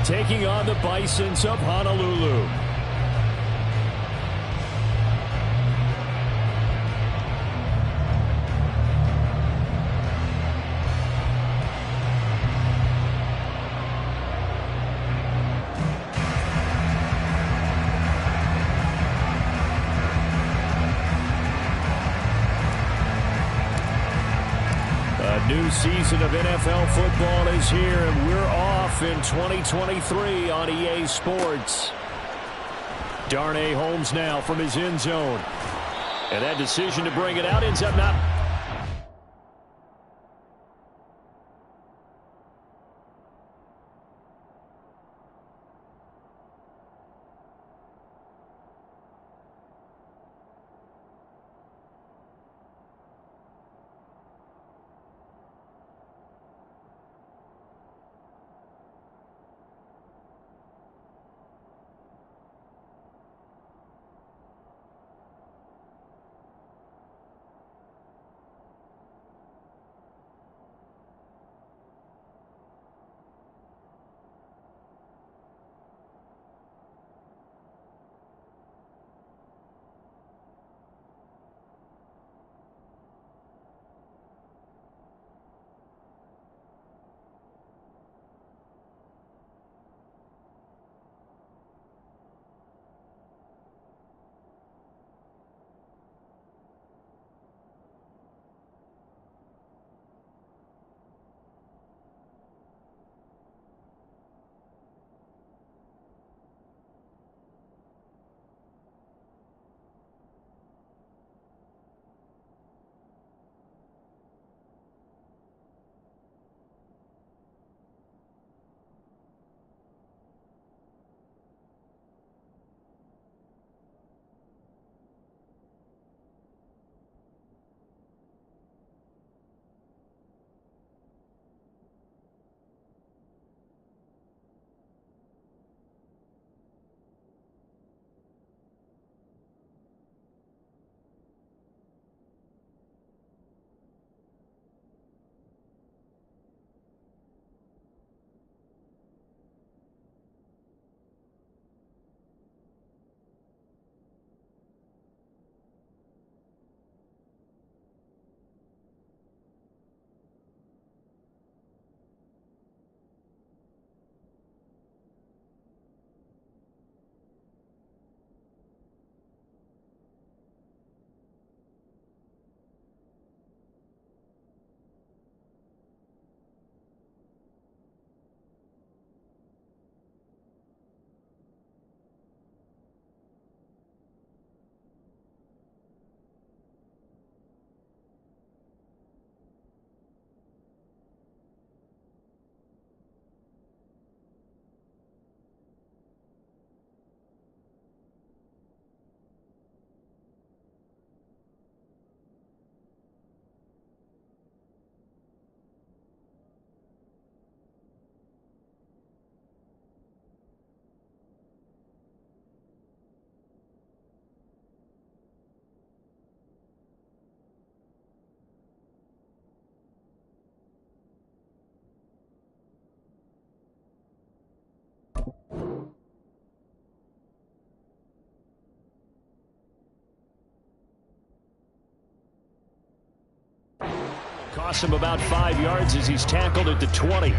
taking on the Bisons of Honolulu. New season of NFL football is here, and we're off in 2023 on EA Sports. Darnay Holmes now from his end zone. And that decision to bring it out ends up not... Costs him about 5 yards as he's tackled at the 20.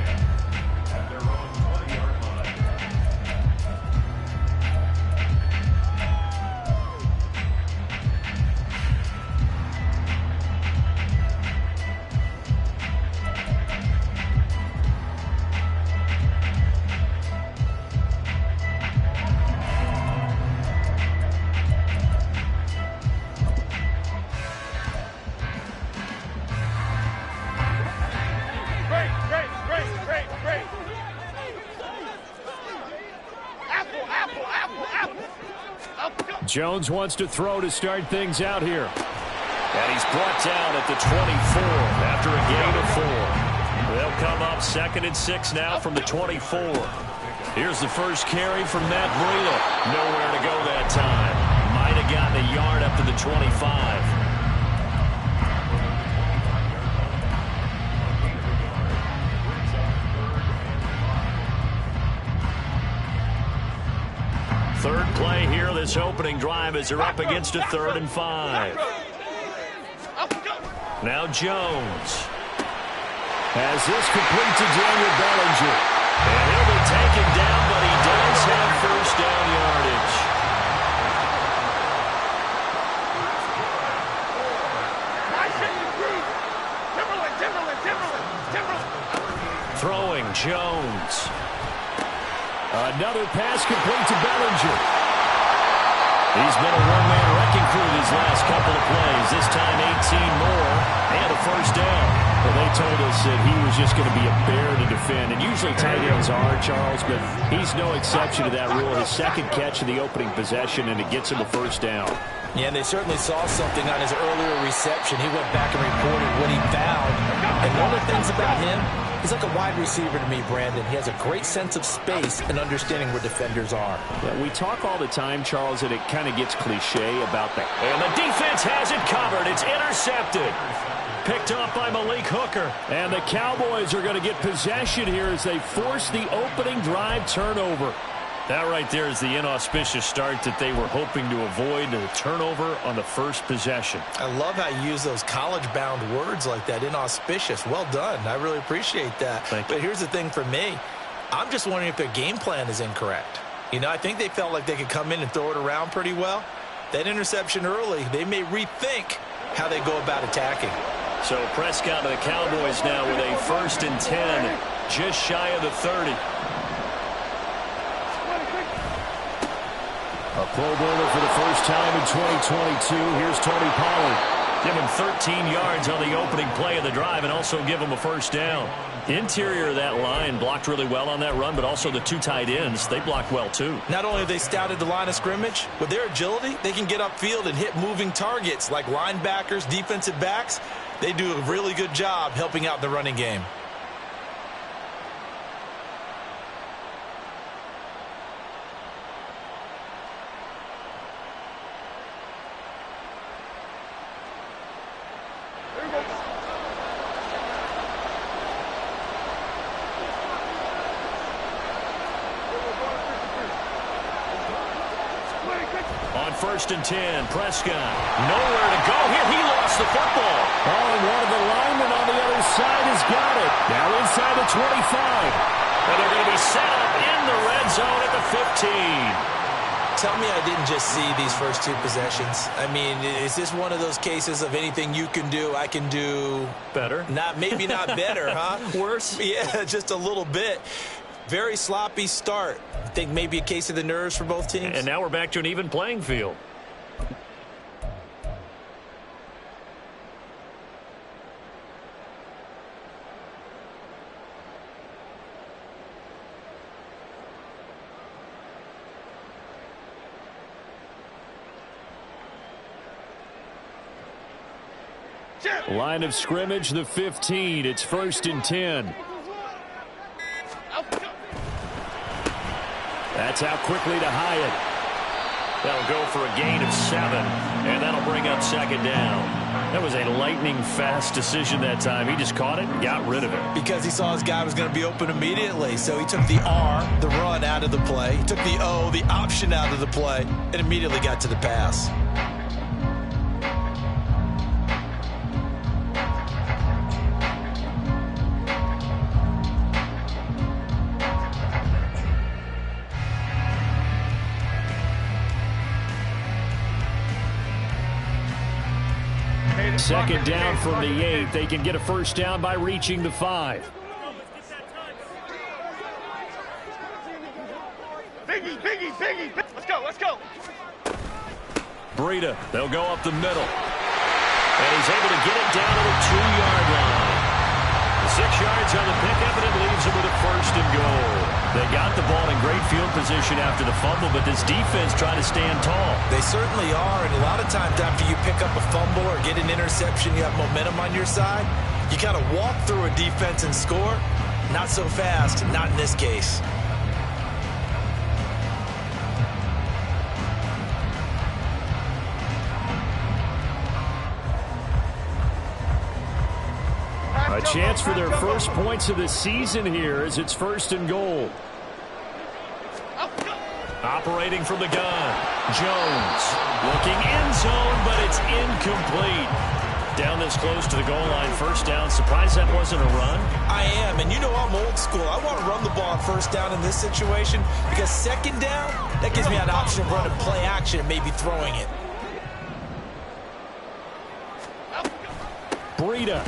Jones wants to throw to start things out here. And he's brought down at the 24 after a gain of 4. They'll come up 2nd and 6 now from the 24. Here's the first carry from Matt Breida. Nowhere to go that time. Might have gotten a yard up to the 25. Third play here, this opening drive, as they're up against a 3rd and 5. Now Jones has this complete to Daniel Bellinger. And he'll be taken down, but he does have first down yardage. Throwing Jones. Another pass complete to Bellinger. He's been a one-man wrecking crew these last couple of plays. This time 18 more and a first down. Well, they told us that he was just going to be a bear to defend. And usually tight ends are, Charles, but he's no exception to that rule. His second catch of the opening possession, and it gets him a first down. Yeah, and they certainly saw something on his earlier reception. He went back and reported what he found. And one of the things about him, he's like a wide receiver to me, Brandon. He has a great sense of space and understanding where defenders are. Yeah, we talk all the time, Charles, and it kind of gets cliche about that. And the defense has it covered. It's intercepted. Picked up by Malik Hooker. And the Cowboys are going to get possession here as they force the opening drive turnover. That right there is the inauspicious start that they were hoping to avoid, the turnover on the first possession. I love how you use those college-bound words like that, inauspicious. Well done. I really appreciate that. But here's the thing for me. I'm just wondering if their game plan is incorrect. You know, I think they felt like they could come in and throw it around pretty well. That interception early, they may rethink how they go about attacking. So Prescott to the Cowboys now with a 1st and 10, just shy of the 30. A Pro Bowler for the first time in 2022. Here's Tony Pollard. Give him 13 yards on the opening play of the drive and also give him a first down. Interior of that line blocked really well on that run, but also the 2 tight ends, they blocked well too. Not only have they scouted the line of scrimmage, with their agility, they can get upfield and hit moving targets like linebackers, defensive backs. They do a really good job helping out the running game. On 1st and 10, Prescott. Nowhere to go here. He lost the football. Oh, and one of the linemen on the other side has got it. Now inside the 25. And they're going to be set up in the red zone at the 15. Tell me I didn't just see these first 2 possessions. I mean, is this one of those cases of anything you can do, I can do better? Maybe not better, huh? Worse? Yeah, just a little bit. Very sloppy start. I think maybe a case of the nerves for both teams. And now we're back to an even playing field. Line of scrimmage, the 15. It's 1st and 10. That's out quickly to Hyatt. That'll go for a gain of 7, and that'll bring up 2nd down. That was a lightning-fast decision that time. He just caught it and got rid of it. Because he saw his guy was going to be open immediately, so he took the R, the run, out of the play. He took the O, the option, out of the play, and immediately got to the pass. Second down from the 8. They can get a first down by reaching the 5. Biggie. Let's go. Breida, they'll go up the middle. And he's able to get it down to the 2-yard line. 6 yards on the pickup, and it leaves him with a 1st and goal. They got the ball in great field position after the fumble, but this defense trying to stand tall. They certainly are, and a lot of times after you pick up a fumble or get an interception, you have momentum on your side. You kind of walk through a defense and score. Not so fast, not in this case. A chance for their first points of the season here as it's 1st and goal. Operating from the gun. Jones looking end zone, but it's incomplete. Down this close to the goal line, first down. Surprised that wasn't a run? I am, and you know I'm old school. I want to run the ball on first down in this situation because second down, that gives me an option of running play action and maybe throwing it. Breida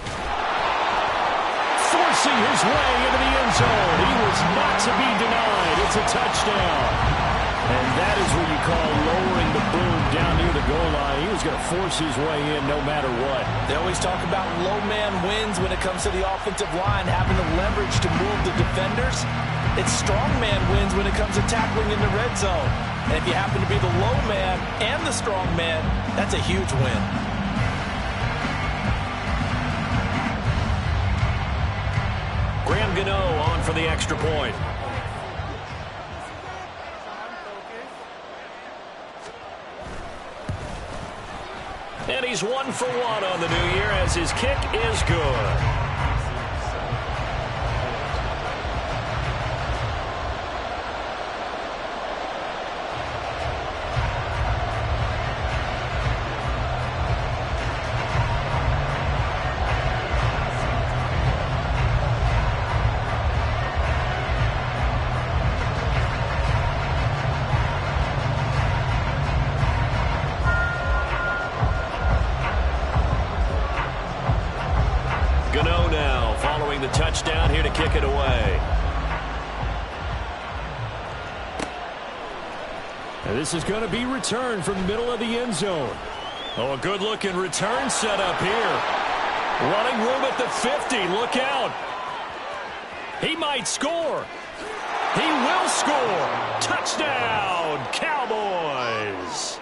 forcing his way into the end zone. He was not to be denied. It's a touchdown. And that is what you call lowering the boom down near the goal line. He was going to force his way in no matter what. They always talk about low man wins when it comes to the offensive line, having the leverage to move the defenders. It's strong man wins when it comes to tackling in the red zone. And if you happen to be the low man and the strong man, that's a huge win. Graham Gano on for the extra point. And he's 1 for 1 on the new year as his kick is good. Gano now following the touchdown here to kick it away. And this is going to be returned from the middle of the end zone. Oh, a good-looking return set up here. Running room at the 50. Look out. He might score. He will score. Touchdown, Cowboys.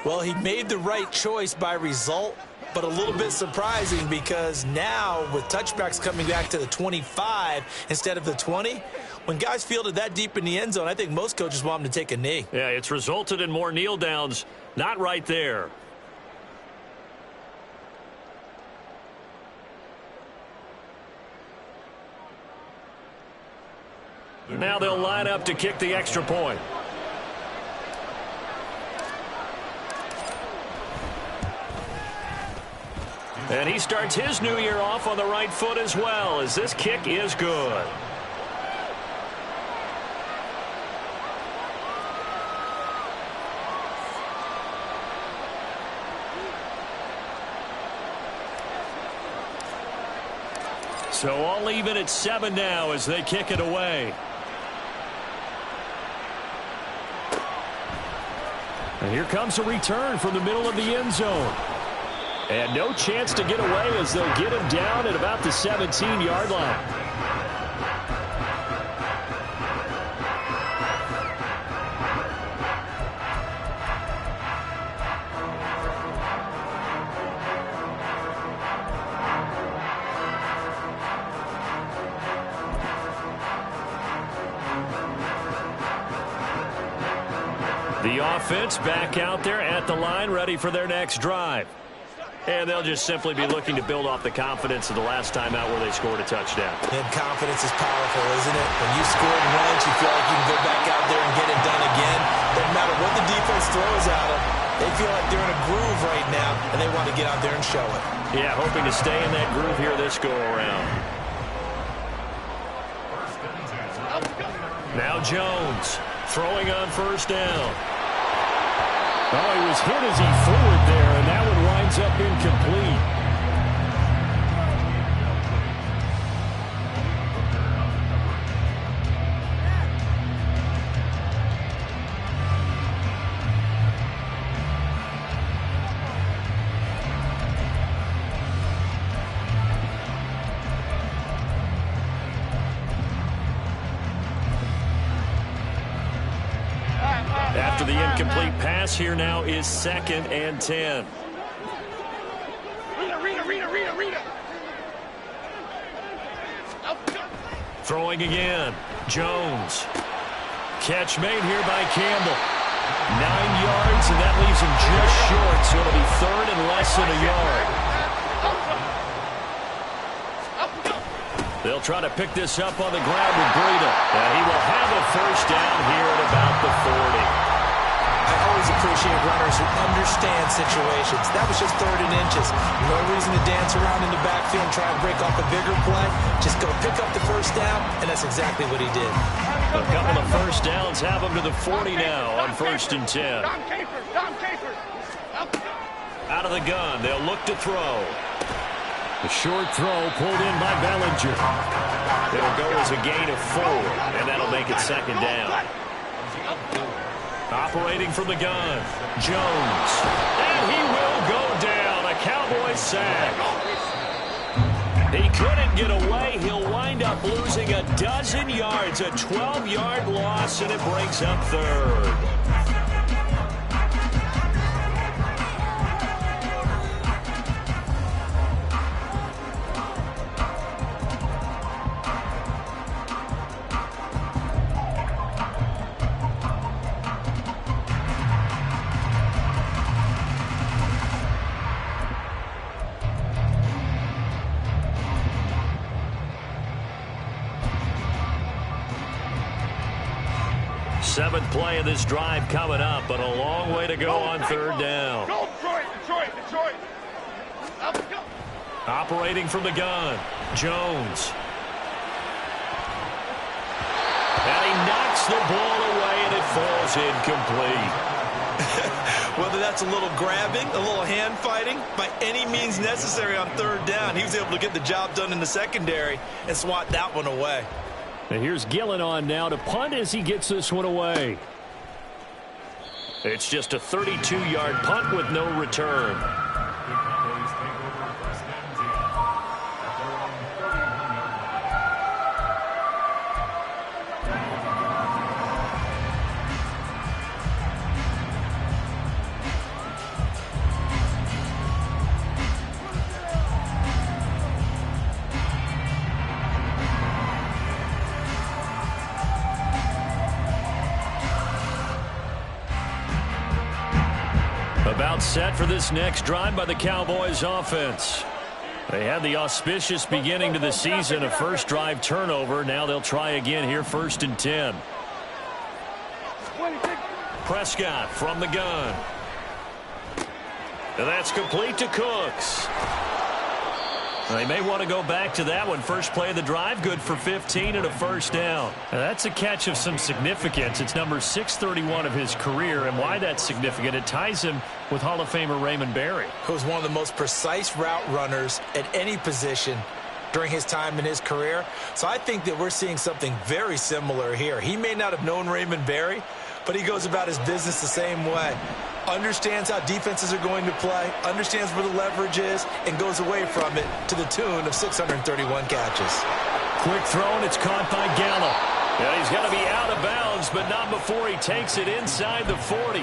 Well, he made the right choice by result, but a little bit surprising because now with touchbacks coming back to the 25 instead of the 20, when guys fielded that deep in the end zone, I think most coaches want them to take a knee. Yeah, it's resulted in more kneel downs. Not right there. Now they'll line up to kick the extra point. And he starts his new year off on the right foot as well, as this kick is good. So all even at 7 now as they kick it away. And here comes a return from the middle of the end zone. And no chance to get away as they'll get him down at about the 17-yard line. The offense back out there at the line, ready for their next drive. And they'll just simply be looking to build off the confidence of the last time out where they scored a touchdown. And confidence is powerful, isn't it? When you scored once, you feel like you can go back out there and get it done again. Doesn't matter what the defense throws at them. They feel like they're in a groove right now, and they want to get out there and show it. Yeah, hoping to stay in that groove here this go-around. Now Jones throwing on first down. Oh, he was hit as he threw it there, and that one winds up incomplete. After the incomplete pass, here now is 2nd and 10. Read. Throwing again. Jones. Catch made here by Campbell. 9 yards, and that leaves him just short, so it'll be 3rd and less than a yard. They'll try to pick this up on the ground with Breida. And he will have a first down appreciate runners who understand situations. That was just 3rd and inches. No reason to dance around in the backfield and try and break off a bigger play. Just go pick up the first down, and that's exactly what he did. A couple of first downs have him to the 40 now on 1st and 10. Out of the gun, they'll look to throw. The short throw pulled in by Bellinger. It'll go as a gain of 4, and that'll make it 2nd down. Operating from the gun, Jones. And he will go down. A Cowboys sack. He couldn't get away. He'll wind up losing a dozen yards. A 12-yard loss, and it brings up 3rd. Seventh play of this drive coming up, but a long way to go on 3rd down. Go, Detroit. Operating from the gun, Jones. And he knocks the ball away, and it falls incomplete. Whether that's a little grabbing, a little hand fighting, by any means necessary on 3rd down, he was able to get the job done in the secondary and swat that one away. And here's Gillen on now to punt as he gets this one away. It's just a 32-yard punt with no return. About set for this next drive by the Cowboys offense. They had the auspicious beginning to the season, a first drive turnover. Now they'll try again here, 1st and 10. Prescott from the gun. And that's complete to Cooks. They may want to go back to that one. First play of the drive, good for 15 and a first down. Now that's a catch of some significance. It's number 631 of his career, and why that's significant, it ties him with Hall of Famer Raymond Berry, who's one of the most precise route runners at any position during his time in his career. So I think that we're seeing something very similar here. He may not have known Raymond Berry, but he goes about his business the same way. Understands how defenses are going to play, understands where the leverage is, and goes away from it to the tune of 631 catches. Quick throw, and it's caught by Gallup. Yeah, he's got to be out of bounds, but not before he takes it inside the 40.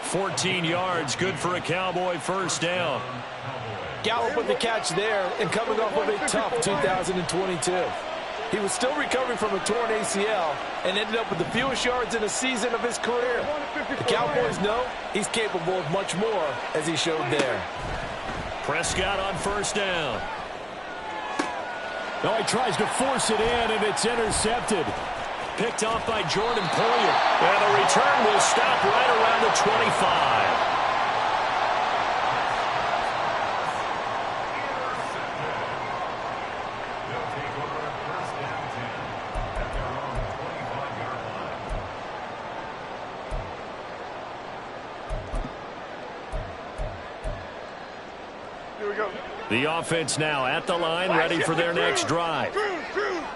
14 yards, good for a Cowboy first down. Gallup with the catch there, and coming off of a tough 2022. He was still recovering from a torn ACL and ended up with the fewest yards in a season of his career. The Cowboys know he's capable of much more, as he showed there. Prescott on first down. Oh, he tries to force it in, and it's intercepted. Picked off by Jordan Poyer. And the return will stop right around the 25. The offense now at the line, ready for their next drive.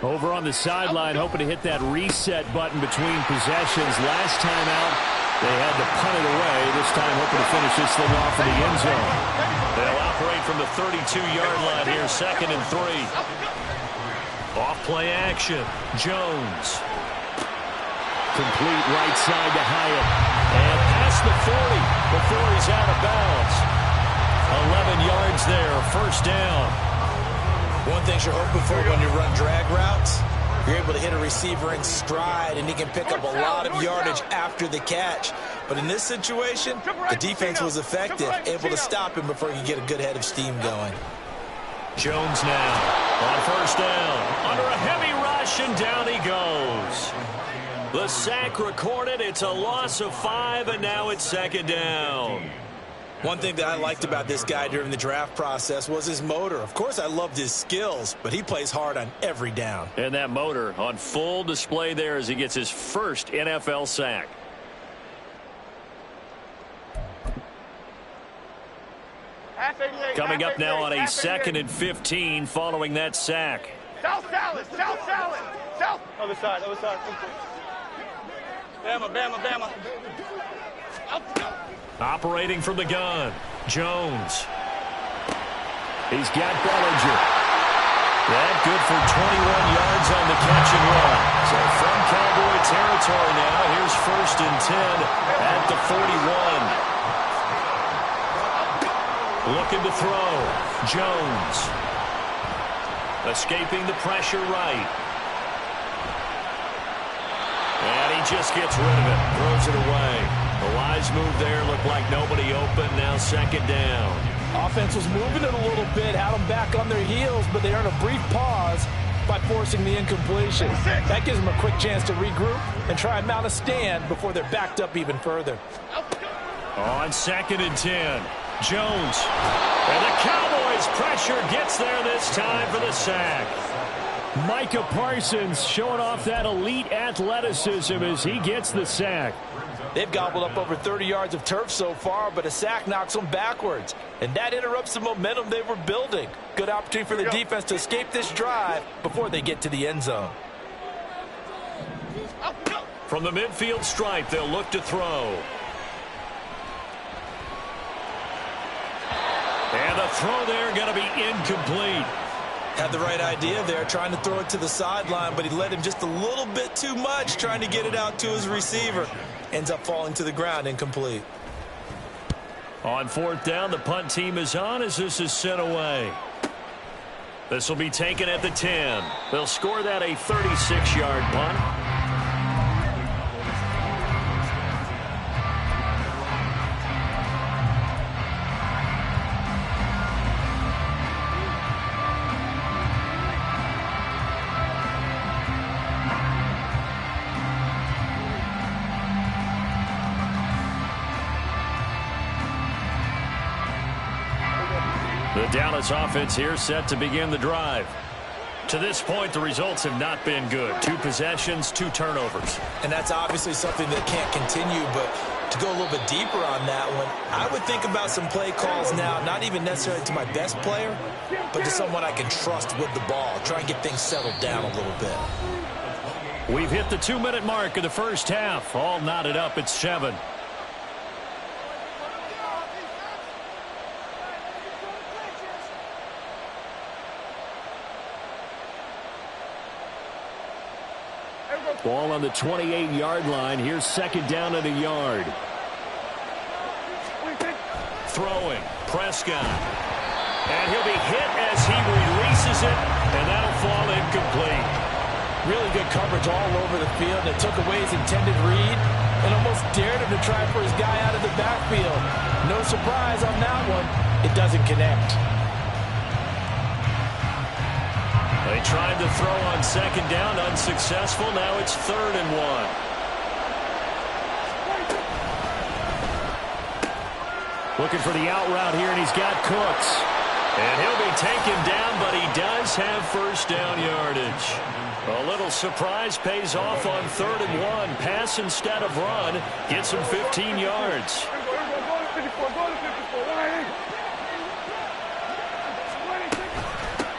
Over on the sideline, hoping to hit that reset button between possessions. Last time out, they had to punt it away. This time, hoping to finish this thing off in the end zone. They'll operate from the 32-yard line here, 2nd and 3. Off play action, Jones. Complete right side to Hyatt. And past the 40 before he's out of bounds. 11 yards there, first down. One thing you're hoping for when you run drag routes, you're able to hit a receiver in stride, and he can pick up a lot of yardage after the catch. But in this situation, the defense was effective, able to stop him before he could get a good head of steam going. Jones now on first down. Under a heavy rush, and down he goes. The sack recorded. It's a loss of 5, and now it's second down. One thing that I liked about this guy during the draft process was his motor. Of course, I loved his skills, but he plays hard on every down. And that motor on full display there as he gets his first NFL sack. Coming up now on a 2nd and 15 following that sack. South salad, south salad, south. Other side, other side. Bama, Bama, Bama. Operating from the gun, Jones. He's got Bellinger. That good for 21 yards on the catch and run. So from Cowboy territory now, here's 1st and 10 at the 41. Looking to throw. Jones. Escaping the pressure right. And he just gets rid of it. Throws it away. The wise move there. Looked like nobody open. Now 2nd down. Offense was moving it a little bit. Had them back on their heels, but they earned a brief pause by forcing the incompletion. That gives them a quick chance to regroup and try and mount a stand before they're backed up even further. On 2nd and 10. Jones. And the Cowboys pressure gets there this time for the sack. Micah Parsons showing off that elite athleticism as he gets the sack. They've gobbled up over 30 yards of turf so far, but a sack knocks them backwards. And that interrupts the momentum they were building. Good opportunity for the defense to escape this drive before they get to the end zone. From the midfield stripe, they'll look to throw. And the throw there going to be incomplete. Had the right idea there, trying to throw it to the sideline, but he let him just a little bit too much, trying to get it out to his receiver. Ends up falling to the ground, incomplete. On 4th down, the punt team is on as this is sent away. This will be taken at the 10. They'll score that a 36-yard punt. The Dallas offense here set to begin the drive. To this point, the results have not been good. 2 possessions, 2 turnovers. And that's obviously something that can't continue, but to go a little bit deeper on that one, I would think about some play calls now, not even necessarily to my best player, but to someone I can trust with the ball. Try and get things settled down a little bit. We've hit the 2-minute mark of the first half. All knotted up at 7. Ball on the 28-yard line. Here's 2nd down and a yard. Throwing. Prescott. And he'll be hit as he releases it, and that'll fall incomplete. Really good coverage all over the field. It took away his intended read and almost dared him to try for his guy out of the backfield. No surprise on that one. It doesn't connect. They tried to throw on 2nd down, unsuccessful. Now it's 3rd and 1. Looking for the out route here, and he's got Cooks. And he'll be taken down, but he does have 1st down yardage. A little surprise pays off on 3rd and 1. Pass instead of run. Gets him 15 yards.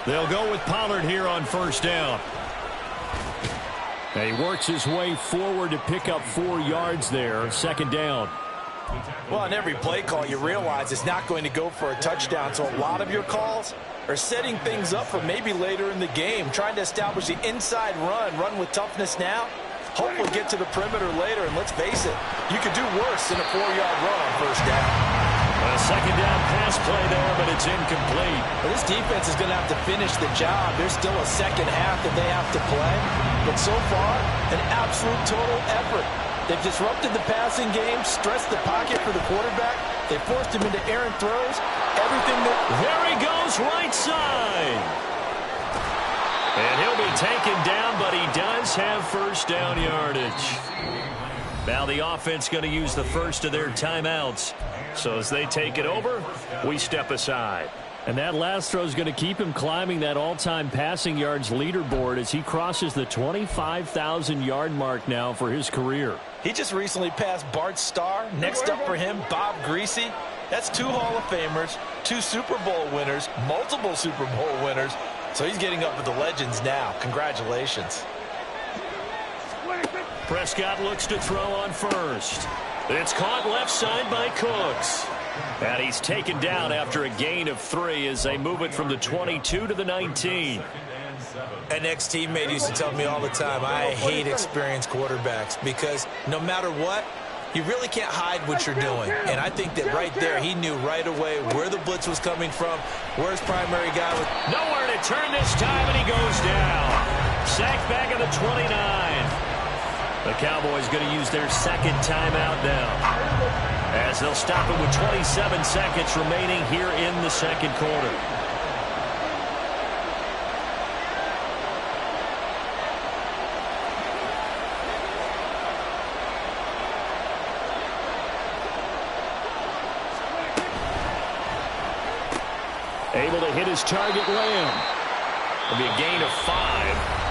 They'll go with Pollard here on 1st down. And he works his way forward to pick up 4 yards there. 2nd down. Well, on every play call, you realize it's not going to go for a touchdown. So a lot of your calls are setting things up for maybe later in the game, trying to establish the inside run with toughness now. Hopefully get to the perimeter later, and let's face it, you could do worse than a 4-yard run on 1st down. A 2nd down pass play there, but it's incomplete. Well, this defense is going to have to finish the job. There's still a 2nd half that they have to play. But so far, an absolute total effort. They've disrupted the passing game, stressed the pocket for the quarterback. They forced him into errant throws. Everything that... There he goes, right side. And he'll be taken down, but he does have first down yardage. Now the offense going to use the first of their timeouts. So as they take it over, we step aside. And that last throw is going to keep him climbing that all-time passing yards leaderboard as he crosses the 25,000-yard mark now for his career. He just recently passed Bart Starr. Next up for him, Bob Greasy. That's 2 Hall of Famers, 2 Super Bowl winners, multiple Super Bowl winners. So he's getting up with the legends now. Congratulations. Prescott looks to throw on first. It's caught left side by Cooks. And he's taken down after a gain of 3 as they move it from the 22 to the 19. An ex-teammate used to tell me all the time, I hate experienced quarterbacks because no matter what, you really can't hide what you're doing. And I think that right there, he knew right away where the blitz was coming from, where his primary guy was. Nowhere to turn this time, and he goes down. Sacked back at the 29. The Cowboys going to use their second timeout now, as they'll stop it with 27 seconds remaining here in the second quarter. Able to hit his target, Lamb. It'll be a gain of 5,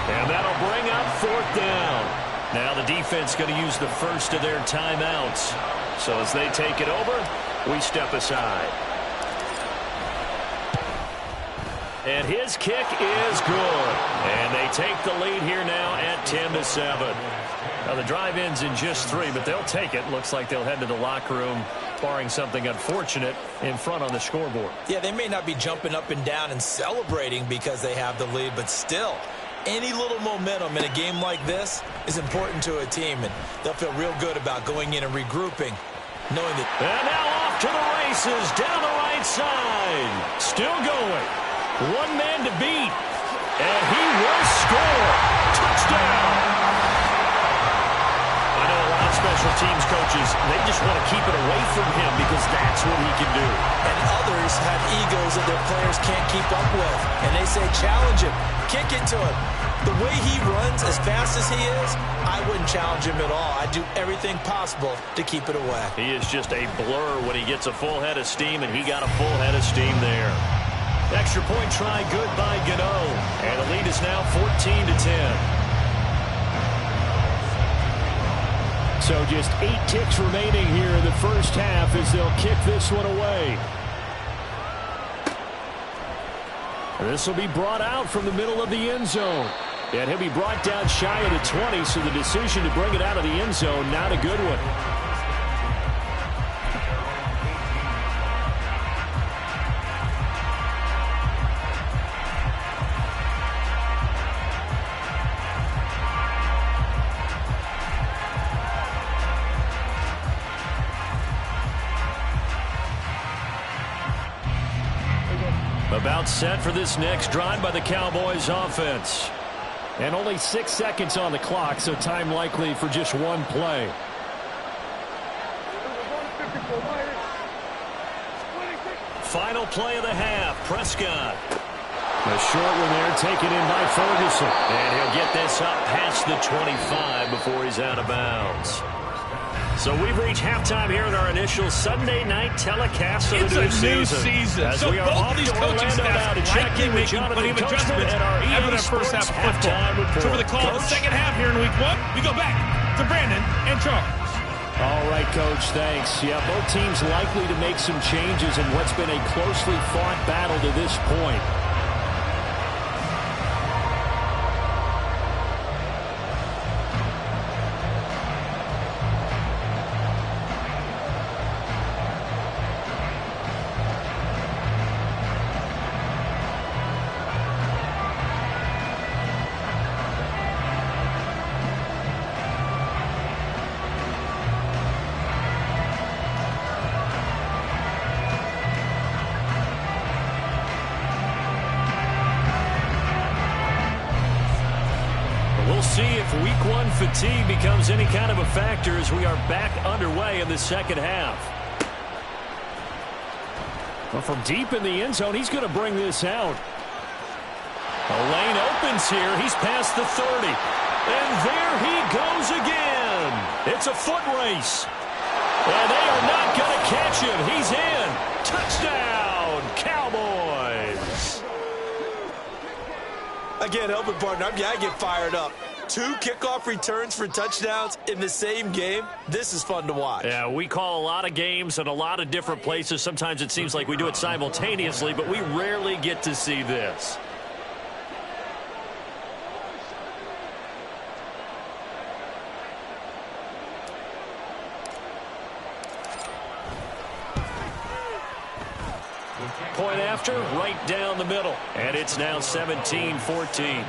and that'll bring up 4th down. Now the defense going to use the first of their timeouts. So as they take it over, we step aside. And his kick is good. And they take the lead here now at 10-7. Now the drive ends in just 3, but they'll take it. Looks like they'll head to the locker room, barring something unfortunate, in front on the scoreboard. Yeah, they may not be jumping up and down and celebrating because they have the lead, but still, any little momentum in a game like this is important to a team, and they'll feel real good about going in and regrouping, knowing that. And now off to the races down the right side. Still going. One man to beat. And he will score. Touchdown. I know a lot of special teams coaches, they just want to keep it away from him because that's what he can do. And others have egos that their players can't keep up with. And they say, challenge him. Kick it to him. The way he runs as fast as he is, I wouldn't challenge him at all. I'd do everything possible to keep it away. He is just a blur when he gets a full head of steam, and he got a full head of steam there. Extra point try good by Gano. And the lead is now 14-10. So just 8 ticks remaining here in the first half as they'll kick this one away. This will be brought out from the middle of the end zone. And he'll be brought down shy of the 20, so the decision to bring it out of the end zone, not a good one. About set for this next drive by the Cowboys offense. And only 6 seconds on the clock, so time likely for just one play. Final play of the half, Prescott. A short one there, taken in by Ferguson. And he'll get this up past the 25 before he's out of bounds. So we've reached halftime here in our initial Sunday night telecast of the new season. As so we are both off these to coaching Orlando now to check in with Jonathan Coachman at our EA first half Sports halftime report. So for the call of the second half here in week 1, we go back to Brandon and Charles. All right, Coach, thanks. Yeah, both teams likely to make some changes in what's been a closely fought battle to this point. See if week 1 fatigue becomes any kind of a factor as we are back underway in the second half. Well, from deep in the end zone, he's going to bring this out. The lane opens here. He's past the 30. And there he goes again. It's a foot race. And they are not going to catch him. He's in. Touchdown, Cowboys. Again, helping partner, I get fired up. 2 kickoff returns for touchdowns in the same game. This is fun to watch. Yeah, we call a lot of games in a lot of different places. Sometimes it seems like we do it simultaneously, but we rarely get to see this. Point after, right down the middle. And it's now 17-14.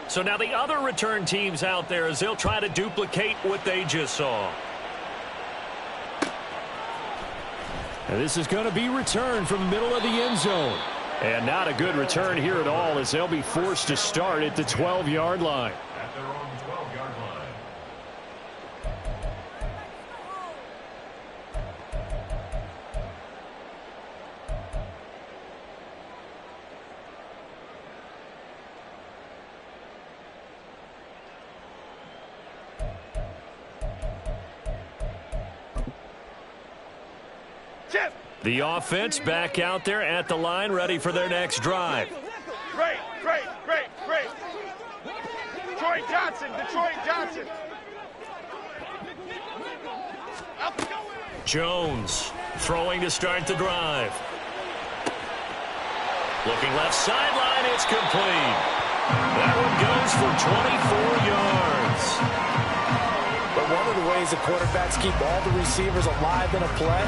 So now the other return teams out there as they'll try to duplicate what they just saw. And this is going to be returned from the middle of the end zone. And not a good return here at all as they'll be forced to start at the 12-yard line. At their own 12-yard line. The offense back out there at the line, ready for their next drive. Great. Detroit Johnson. Jones throwing to start the drive. Looking left sideline, it's complete. That one goes for 24 yards. But one of the ways the quarterbacks keep all the receivers alive in a play,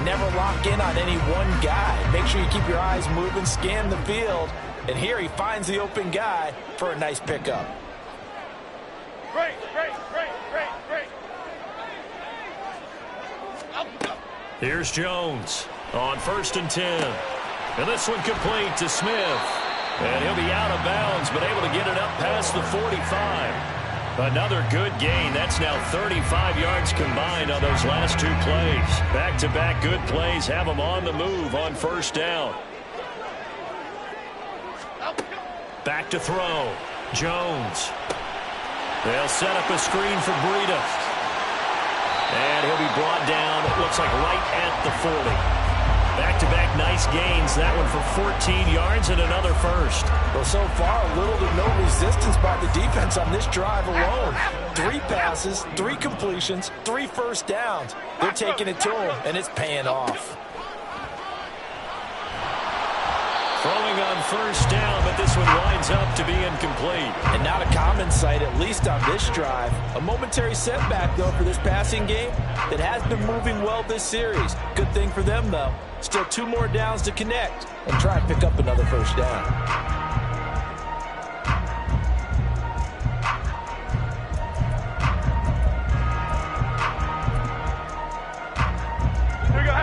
never lock in on any one guy. Make sure you keep your eyes moving, scan the field, and here he finds the open guy for a nice pickup. Great. Here's Jones on 1st and 10. And this one complete to Smith. And he'll be out of bounds, but able to get it up past the 45. Another good gain. That's now 35 yards combined on those last 2 plays. Back-to-back good plays have them on the move on 1st down. Back to throw. Jones. They'll set up a screen for Breida. And he'll be brought down, it looks like right at the 40. Back-to-back nice gains. That one for 14 yards and another first. Well, so far, little to no resistance by the defense on this drive alone. 3 passes, 3 completions, 3 first downs. They're taking it to him, and it's paying off. Throwing on 1st down, but this one winds up to be incomplete. And not a common sight, at least on this drive. A momentary setback, though, for this passing game that has been moving well this series. Good thing for them, though. Still 2 more downs to connect and try and pick up another 1st down.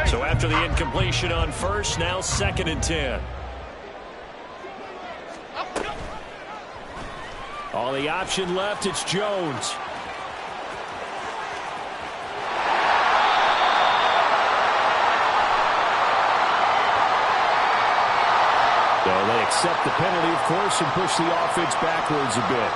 So after the incompletion on 1st, now 2nd and 10. All the option left, it's Jones. So they accept the penalty, of course, and push the offense backwards a bit.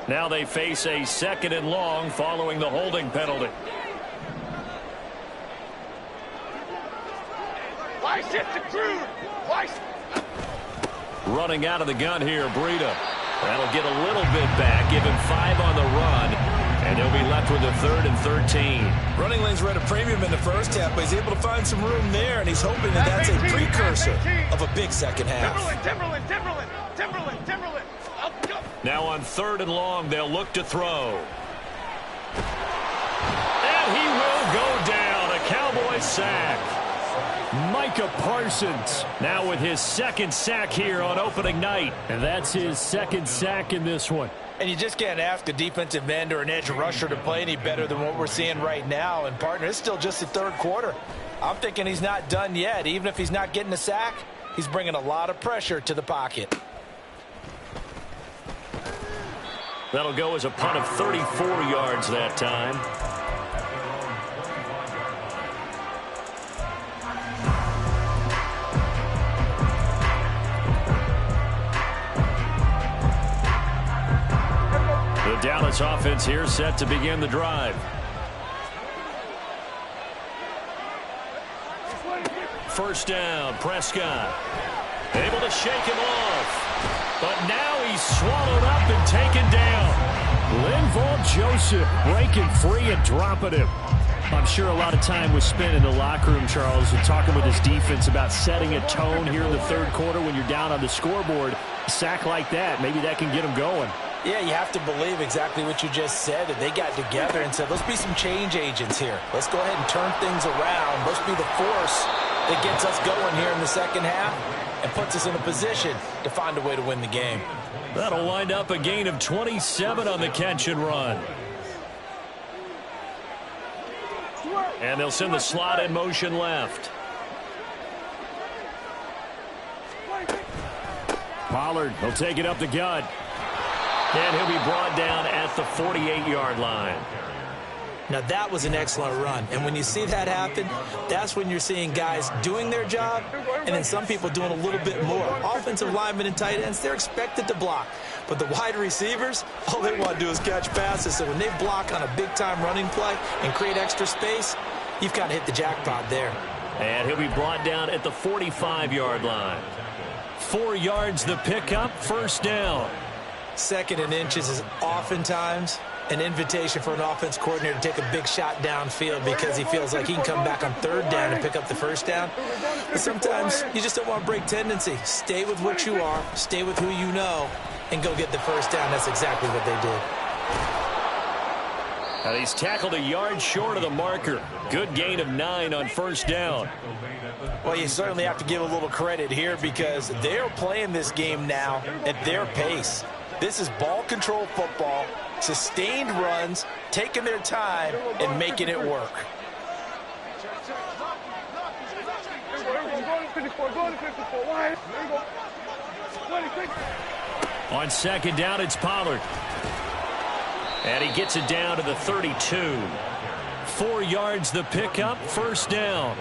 Now they face a 2nd and long following the holding penalty. Running out of the gun here, Breida. That'll get a little bit back, give him 5 on the run, and he'll be left left with a 3rd and 13. Running lanes were at a premium in the first half, but he's able to find some room there, and he's hoping that that's a precursor of a big second half. Timberland. Now on 3rd and long, they'll look to throw. And he will go down. A Cowboys sack. Micah Parsons now with his 2nd sack here on opening night. And that's his 2nd sack in this one. And you just can't ask a defensive end or an edge rusher to play any better than what we're seeing right now. And, partner, it's still just the 3rd quarter. I'm thinking he's not done yet. Even if he's not getting a sack, he's bringing a lot of pressure to the pocket. That'll go as a punt of 34 yards that time. The Dallas offense here set to begin the drive. First down, Prescott. Able to shake him off. But now he's swallowed up and taken down. Linval Joseph breaking free and dropping him. I'm sure a lot of time was spent in the locker room, Charles, and talking with his defense about setting a tone here in the 3rd quarter when you're down on the scoreboard. A sack like that, maybe that can get him going. Yeah, you have to believe exactly what you just said, that they got together and said, let's be some change agents here. Let's go ahead and turn things around. Let's be the force that gets us going here in the second half and puts us in a position to find a way to win the game. That'll wind up a gain of 27 on the catch and run. And they'll send the slot in motion left. Pollard, he'll take it up the gut. And he'll be brought down at the 48-yard line. Now, that was an excellent run. And when you see that happen, that's when you're seeing guys doing their job and then some people doing a little bit more. Offensive linemen and tight ends, they're expected to block. But the wide receivers, all they want to do is catch passes. So when they block on a big-time running play and create extra space, you've kind of hit the jackpot there. And he'll be brought down at the 45-yard line. 4 yards the pickup, first down. 2nd and inches is oftentimes an invitation for an offense coordinator to take a big shot downfield because he feels like he can come back on 3rd down and pick up the first down. But sometimes you just don't want to break tendency. Stay with what you are, stay with who you know, and go get the first down. That's exactly what they did. And he's tackled a yard short of the marker. Good gain of 9 on first down. Well, you certainly have to give a little credit here because they're playing this game now at their pace. This is ball control football, sustained runs, taking their time, and making it work. On 2nd down, it's Pollard. And he gets it down to the 32. 4 yards the pickup, first down.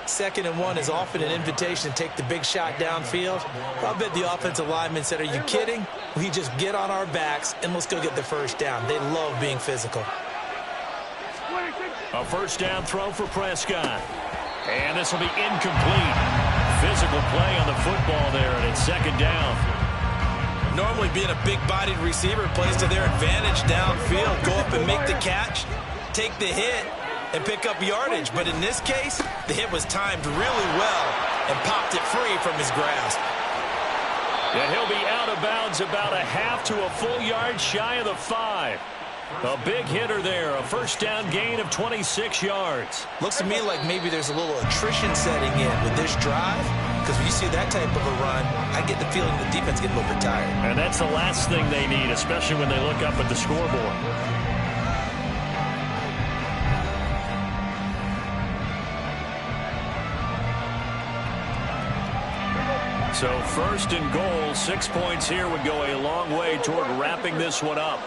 2nd and 1 is often an invitation to take the big shot downfield. I bet the offensive lineman said, are you kidding? We just get on our backs and let's go get the first down. They love being physical. A first down throw for Prescott. And this will be incomplete. Physical play on the football there, and it's 2nd down. Normally being a big-bodied receiver plays to their advantage downfield. Go up and make the catch, take the hit, and pick up yardage. But in this case, the hit was timed really well and popped it free from his grasp. And he'll be out of bounds about a half to a full yard shy of the 5. A big hitter there, a first down gain of 26 yards. Looks to me like maybe there's a little attrition setting in with this drive, because when you see that type of a run, I get the feeling the defense gets a little bit tired. And that's the last thing they need, especially when they look up at the scoreboard. So 1st and goal, 6 points here would go a long way toward wrapping this one up.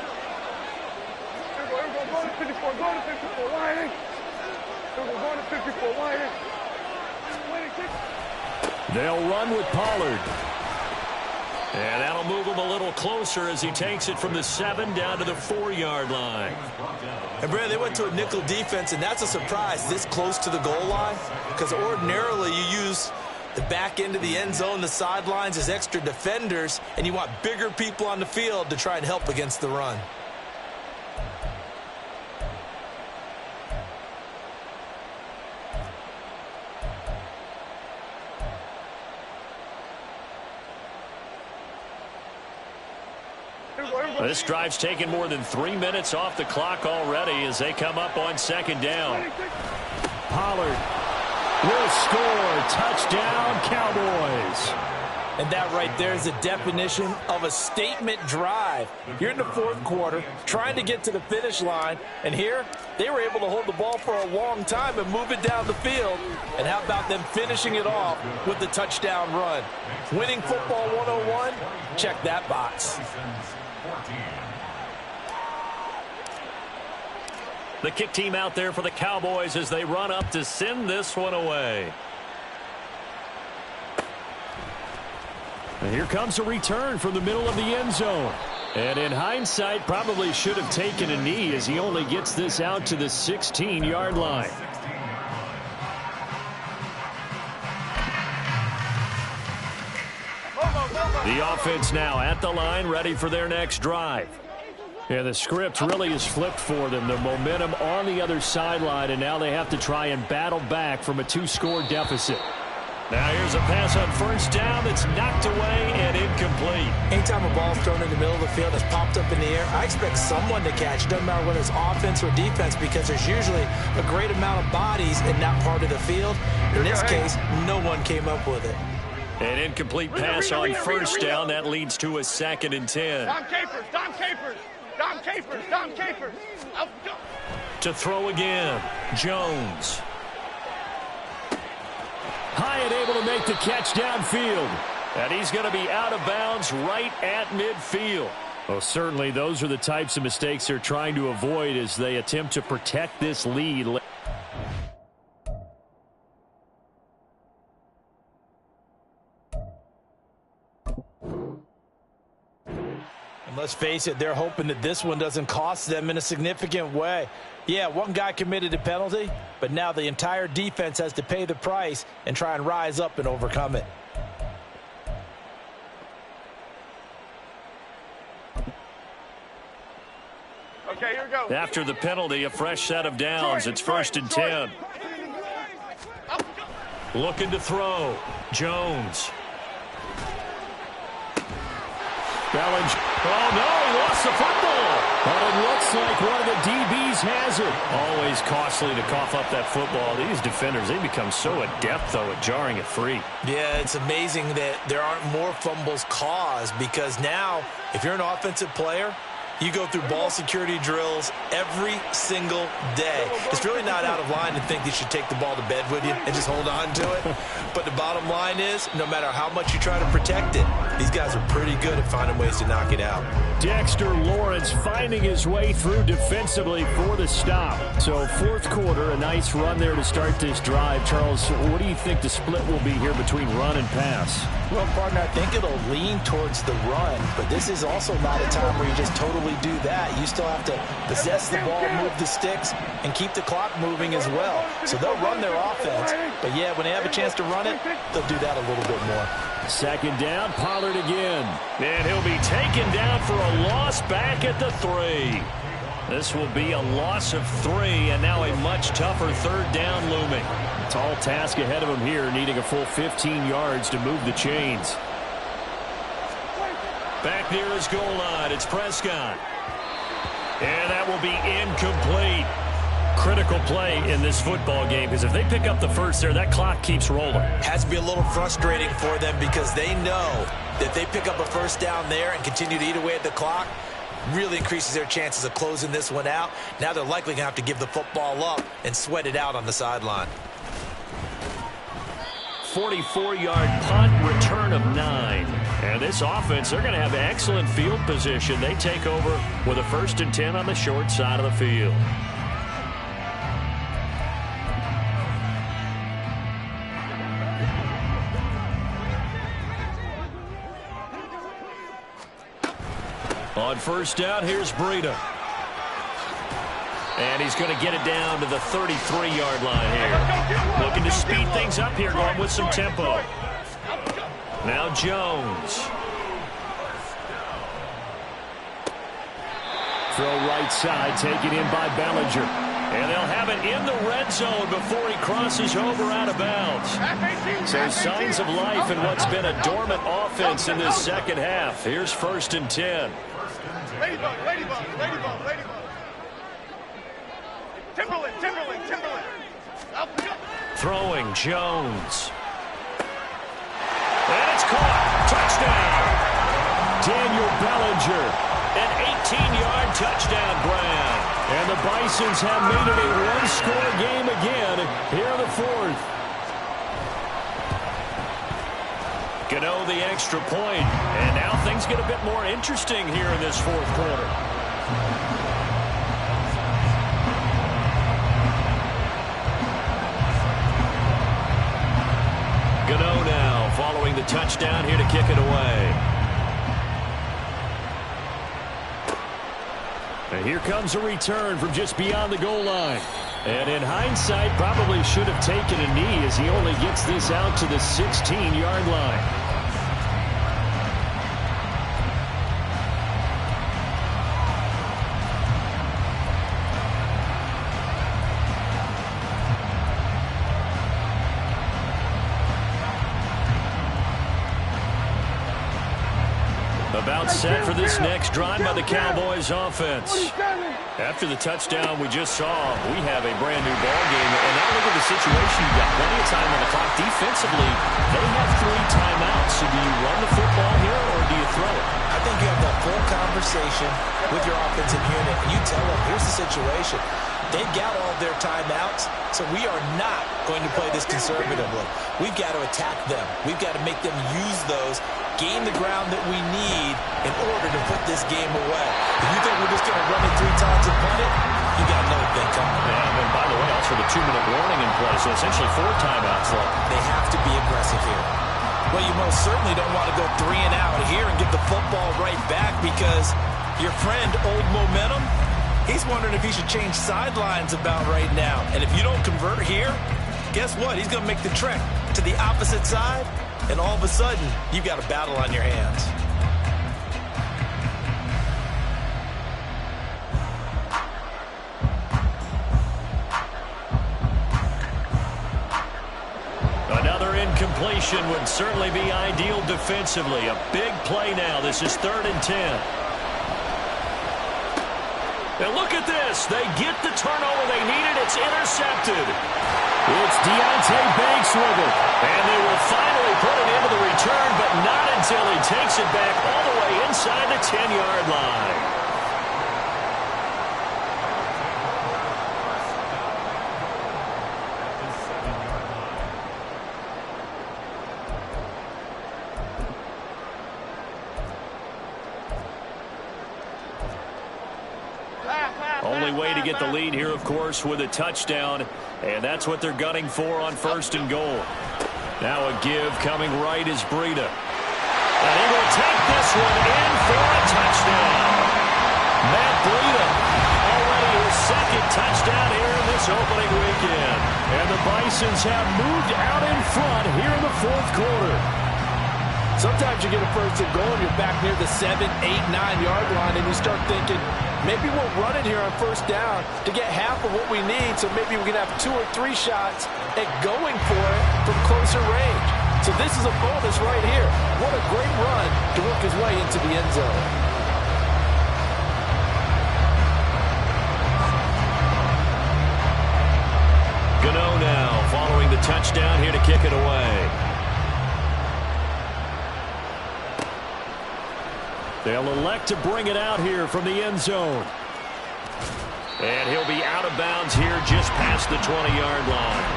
They'll run with Pollard. And that'll move him a little closer as he takes it from the 7 down to the 4-yard line. And, Brad, they went to a nickel defense, and that's a surprise this close to the goal line, because ordinarily you use the back end of the end zone, the sidelines as extra defenders, and you want bigger people on the field to try and help against the run. This drive's taken more than 3 minutes off the clock already as they come up on second down. Pollard will score. Touchdown, Cowboys. And that right there is the definition of a statement drive. You're in the fourth quarter, trying to get to the finish line, and here they were able to hold the ball for a long time and move it down the field. And how about them finishing it off with the touchdown run? Winning football 101? Check that box. The kick team out there for the Cowboys as they run up to send this one away. And here comes a return from the middle of the end zone. And in hindsight, probably should have taken a knee as he only gets this out to the 16-yard line. The offense now at the line, ready for their next drive. Yeah, the script really is flipped for them. The momentum on the other sideline, and now they have to try and battle back from a 2-score deficit. Now here's a pass on first down that's knocked away and incomplete. Anytime a ball's thrown in the middle of the field that's popped up in the air, I expect someone to catch. Doesn't matter whether it's offense or defense, because there's usually a great amount of bodies in that part of the field. In this case, no one came up with it. An incomplete pass on first down. That leads to a 2nd and 10. Dom Capers, Dom Capers, Dom Capers, Dom Capers. To throw again, Jones. Hyatt able to make the catch downfield. And he's going to be out of bounds right at midfield. Well, certainly those are the types of mistakes they're trying to avoid as they attempt to protect this lead. And let's face it, they're hoping that this one doesn't cost them in a significant way. Yeah, one guy committed a penalty, but now the entire defense has to pay the price and try and rise up and overcome it. Okay, here we go. After the penalty, a fresh set of downs. It's 1st and 10. Looking to throw. Jones. Bellinger. Oh, no, he lost the football. But it looks like one of the DBs has it. Always costly to cough up that football. These defenders, they become so adept, though, at jarring it free. Yeah, it's amazing that there aren't more fumbles caused, because now, if you're an offensive player, you go through ball security drills every single day. It's really not out of line to think you should take the ball to bed with you and just hold on to it. But the bottom line is, no matter how much you try to protect it, these guys are pretty good at finding ways to knock it out. Dexter Lawrence finding his way through defensively for the stop. So 4th quarter, a nice run there to start this drive. Charles, what do you think the split will be here between run and pass? Well, partner, I think it'll lean towards the run, but this is also not a time where you just totally do that. You still have to possess the ball, move the sticks, and keep the clock moving as well. So they'll run their offense, but yeah, when they have a chance to run it, they'll do that a little bit more. 2nd down, Pollard again. And he'll be taken down for a loss back at the 3. This will be a loss of 3, and now a much tougher 3rd down looming. Tall task ahead of him here, needing a full 15 yards to move the chains. Back near his goal line, it's Prescott. And that will be incomplete. Critical play in this football game, because if they pick up the first there, that clock keeps rolling. Has to be a little frustrating for them, because they know that if they pick up a first down there and continue to eat away at the clock, really increases their chances of closing this one out. Now they're likely going to have to give the football up and sweat it out on the sideline. 44-yard punt, return of 9. And this offense, they're going to have excellent field position. They take over with a 1st and 10 on the short side of the field. On first down, here's Breida. And he's going to get it down to the 33-yard line here. Looking to speed things up here, going with some tempo. Now Jones. Throw right side, taken in by Bellinger. And they'll have it in the red zone before he crosses over out of bounds. So signs of life in what's been a dormant offense in this second half. Here's 1st and 10. Ladybug, ladybug, ladybug, ladybug. Timberland, Timberland, Timberland. Up, go. Throwing Jones. And it's caught. Touchdown. Daniel Bellinger. An 18-yard touchdown grab. And the Bisons have made it a one-score game again here in the fourth. Gano the extra point. And now things get a bit more interesting here in this fourth quarter. Gano now following the touchdown here to kick it away. And here comes a return from just beyond the goal line. And in hindsight, probably should have taken a knee as he only gets this out to the 16-yard line. About set for this next drive by the Cowboys offense. After the touchdown we just saw, we have a brand new ball game. And now look at the situation. You've got plenty of time on the clock. Defensively, they have 3 timeouts. So do you run the football here or do you throw it? I think you have that full conversation with your offensive unit, and you tell them, here's the situation. They've got all their timeouts, so we are not going to play this conservatively. We've got to attack them. We've got to make them use those, gain the ground that we need in order to put this game away. If you think we're just going to run it 3 times and punt it, you got another thing coming. Yeah, and by the way, also the 2-minute warning in play, so essentially 4 timeouts left. They have to be aggressive here. Well, you most certainly don't want to go 3 and out here and get the football right back because your friend, Old Momentum, he's wondering if he should change sidelines about right now. And if you don't convert here, guess what? He's going to make the trek to the opposite side, and all of a sudden, you've got a battle on your hands. Another incompletion would certainly be ideal defensively. A big play now. This is 3rd and 10. And look at this. They get the turnover they needed. It's intercepted. It's Deonte Banks with it. And they will finally put it into the return, but not until he takes it back all the way inside the 10-yard line. Only way to get the lead here, of course, with a touchdown. And that's what they're gunning for on 1st and goal. Now a give coming right is Breida. And he will take this one in for a touchdown. Matt Breida, already his 2nd touchdown here in this opening weekend. And the Bisons have moved out in front here in the 4th quarter. Sometimes you get a 1st and goal and you're back near the 7, 8, 9-yard line and you start thinking, maybe we'll run it here on 1st down to get half of what we need, so maybe we can have 2 or 3 shots at going for it from closer range. So this is a bonus right here. What a great run to work his way into the end zone. Gano now following the touchdown here to kick it away. They'll elect to bring it out here from the end zone. And he'll be out of bounds here just past the 20-yard line.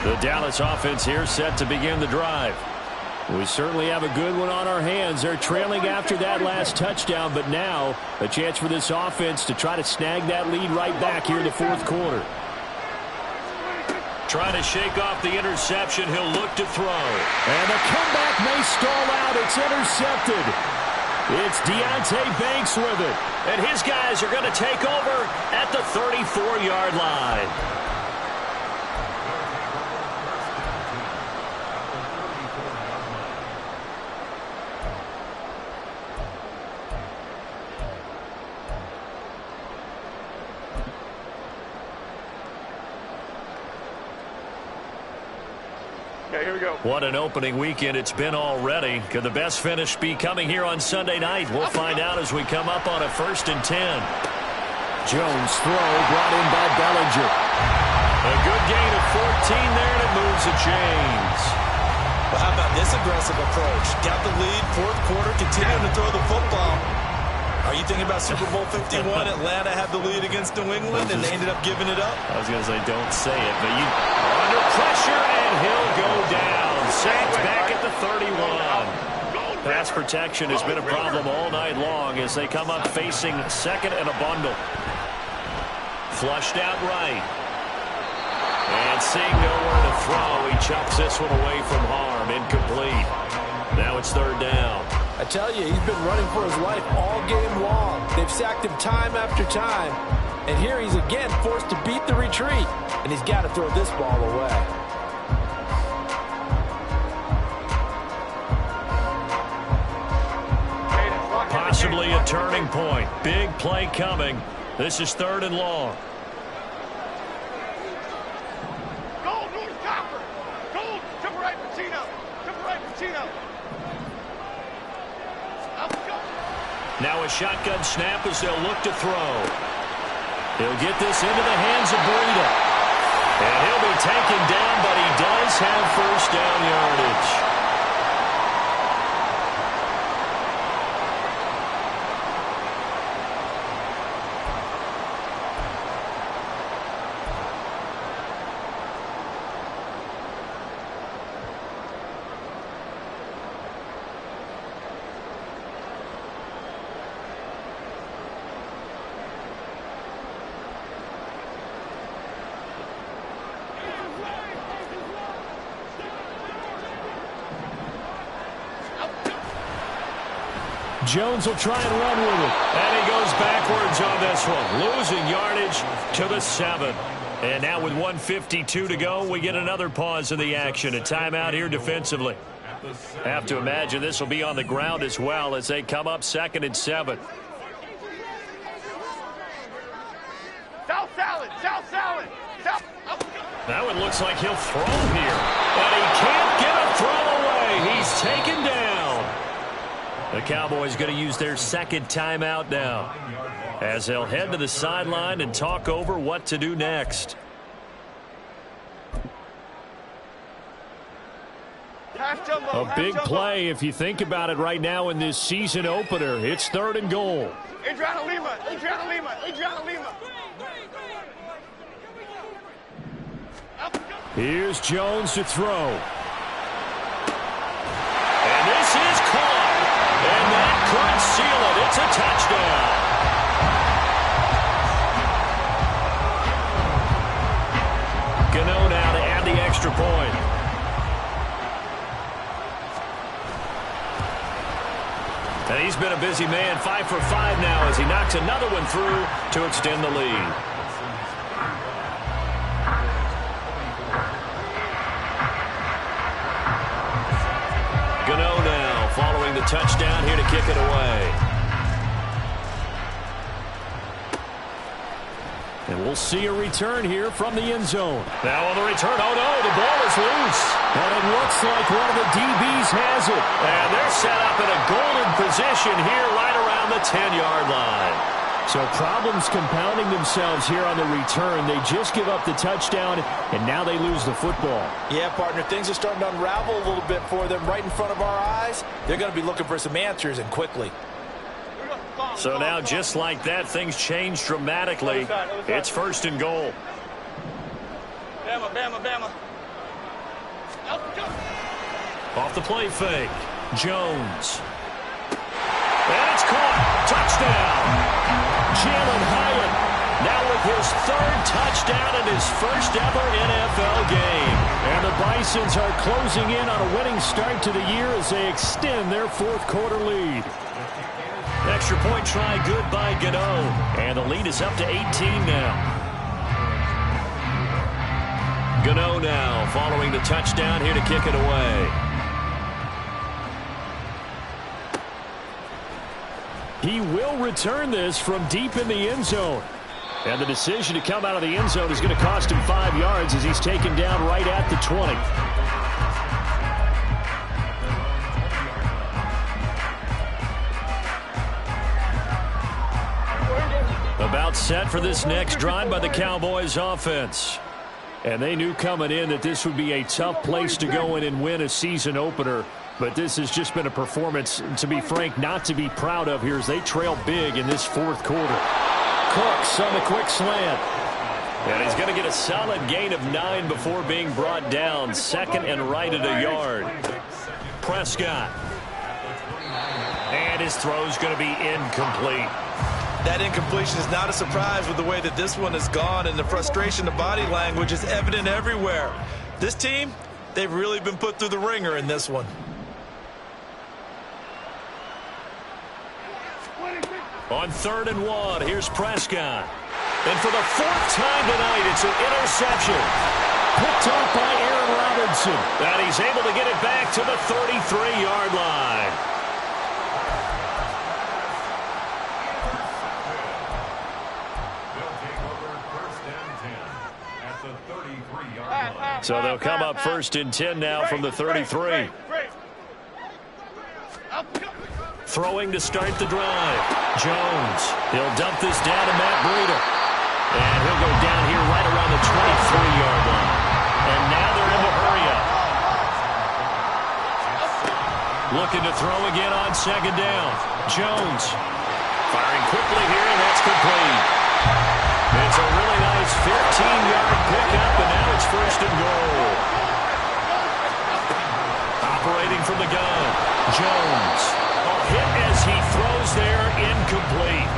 The Dallas offense here set to begin the drive. We certainly have a good one on our hands. They're trailing after that last touchdown, but now a chance for this offense to try to snag that lead right back here in the 4th quarter. Trying to shake off the interception. He'll look to throw. And the comeback may stall out. It's intercepted. It's Deonte Banks with it. And his guys are going to take over at the 34-yard line. Okay, here we go. What an opening weekend it's been already. Could the best finish be coming here on Sunday night? We'll find out as we come up on a 1st and 10. Jones throw brought in by Bellinger. A good gain of 14 there, and it moves the chains. Well, how about this aggressive approach? Got the lead, 4th quarter, continuing to throw the football. Are you thinking about Super Bowl 51? Atlanta had the lead against New England, and they ended up giving it up? I was going to say, don't say it, but you are under pressure, and he'll go down. Sacked back at the 31. Pass protection has been a problem all night long as they come up facing 2nd and a bundle. Flushed out right. And seeing nowhere to throw, he chucks this one away from harm. Incomplete. Now it's 3rd down. I tell you, he's been running for his life all game long. They've sacked him time after time. And here he's again forced to beat the retreat. And he's got to throw this ball away. Possibly a turning point. Big play coming. This is 3rd and long. Gold, North Copper. Gold, to the right, Pacino. To the right, Pacino. Now a shotgun snap as they'll look to throw. He'll get this into the hands of Breida. And he'll be taken down, but he does have 1st down yardage. Jones will try and run with it. And he goes backwards on this one. Losing yardage to the 7. And now with 1:52 to go, we get another pause in the action. A timeout here defensively. Have to imagine this will be on the ground as well as they come up 2nd and 7. South salad, South salad. South. Now it looks like he'll throw here. And he can't get a throw away. He's taken down. The Cowboys going to use their 2nd timeout now as they'll head to the sideline and talk over what to do next. A big play if you think about it right now in this season opener. It's 3rd and goal. Adriana Lima, Adriana Lima, Adriana Lima. Here's Jones to throw. And this is caught. And that could seal it. It's a touchdown. Gano now to add the extra point. And he's been a busy man, 5 for 5 now as he knocks another one through to extend the lead. Gano now following the touchdown here to kick it away. And we'll see a return here from the end zone. Now on the return, oh no, the ball is loose. And it looks like one of the DBs has it. And they're set up in a golden position here right around the 10-yard line. So problems compounding themselves here on the return. They just give up the touchdown, and now they lose the football. Yeah, partner, things are starting to unravel a little bit for them right in front of our eyes. They're going to be looking for some answers, and quickly. So now, just like that, things change dramatically. It's 1st and goal. Bama, Bama, Bama. Off the play fake. Jones. And it's caught. Touchdown. Jalen Hyatt now with his 3rd touchdown in his 1st ever NFL game. And the Bisons are closing in on a winning start to the year as they extend their 4th quarter lead. Extra point try good by Gano. And the lead is up to 18 now. Gano now following the touchdown here to kick it away. He will return this from deep in the end zone. And the decision to come out of the end zone is going to cost him 5 yards as he's taken down right at the 20. It's set for this next drive by the Cowboys offense. And they knew coming in that this would be a tough place to go in and win a season opener. But this has just been a performance, to be frank, not to be proud of here as they trail big in this fourth quarter. Cooks on the quick slant. And he's going to get a solid gain of 9 before being brought down. Second and right at a yard. Prescott. And his throw's going to be incomplete. That incompletion is not a surprise with the way that this one has gone, and the frustration of body language is evident everywhere. This team, they've really been put through the ringer in this one. On 3rd and 1, here's Prescott. And for the 4th time tonight, it's an interception. Picked off by Aaron Robinson. And he's able to get it back to the 33-yard line. So they'll come up 1st and 10 now from the 33. Throwing to start the drive. Jones. He'll dump this down to Matt Breida. And he'll go down here right around the 23-yard line. And now they're in the hurry-up. Looking to throw again on 2nd down. Jones. Firing quickly here, and that's complete. It's a really nice 15-yard pickup, and now it's 1st and goal. Operating from the gun. Jones. A hit as he throws there, incomplete.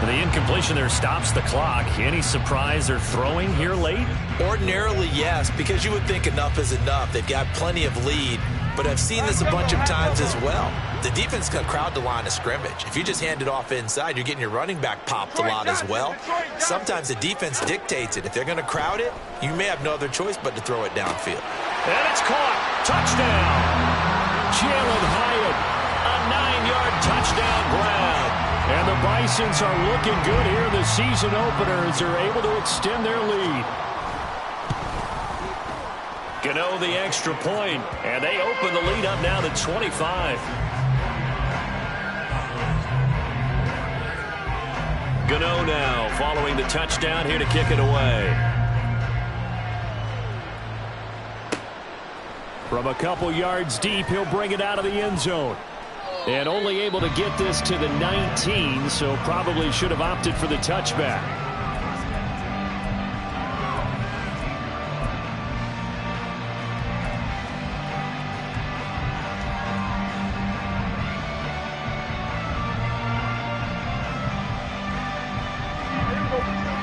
And the incompletion there stops the clock. Any surprise they're throwing here late? Ordinarily, yes, because you would think enough is enough. They've got plenty of lead, but I've seen this a bunch of times as well. The defense can crowd the line of scrimmage. If you just hand it off inside, you're getting your running back popped a lot as well. Sometimes the defense dictates it. If they're going to crowd it, you may have no other choice but to throw it downfield. And it's caught. Touchdown. Jalen Hyatt, a 9-yard touchdown grab. And the Bisons are looking good here in the season opener as they're able to extend their lead. Gano the extra point, and they open the lead up now to 25. Gano now following the touchdown here to kick it away. From a couple yards deep, he'll bring it out of the end zone. And only able to get this to the 19, so probably should have opted for the touchback.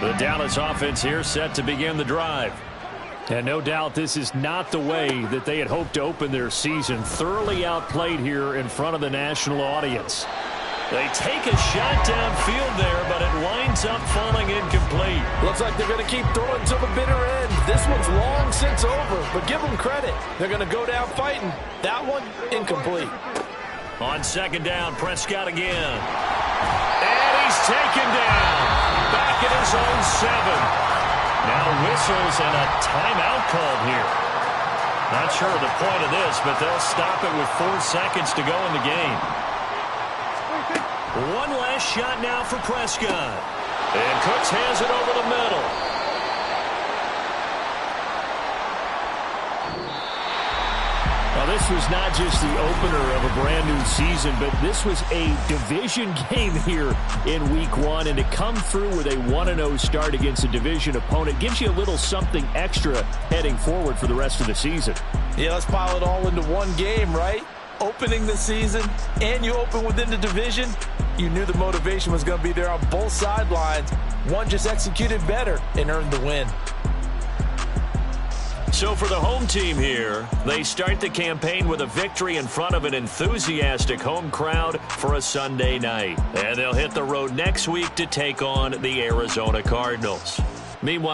The Dallas offense here set to begin the drive. And no doubt this is not the way that they had hoped to open their season. Thoroughly outplayed here in front of the national audience. They take a shot downfield there, but it winds up falling incomplete. Looks like they're going to keep throwing to the bitter end. This one's long since over, but give them credit. They're going to go down fighting. That one, incomplete. On 2nd down, Prescott again. And he's taken down. Back at his own 7. Now whistles and a timeout called here. Not sure of the point of this, but they'll stop it with 4 seconds to go in the game. One last shot now for Prescott. And Cooks has it over the middle. Now, this was not just the opener of a brand-new season, but this was a division game here in Week 1. And to come through with a 1-0 start against a division opponent gives you a little something extra heading forward for the rest of the season. Yeah, let's pile it all into one game, right? Opening the season, and you open within the division. You knew the motivation was going to be there on both sidelines. One just executed better and earned the win. So for the home team here, they start the campaign with a victory in front of an enthusiastic home crowd for a Sunday night. And they'll hit the road next week to take on the Arizona Cardinals. Meanwhile,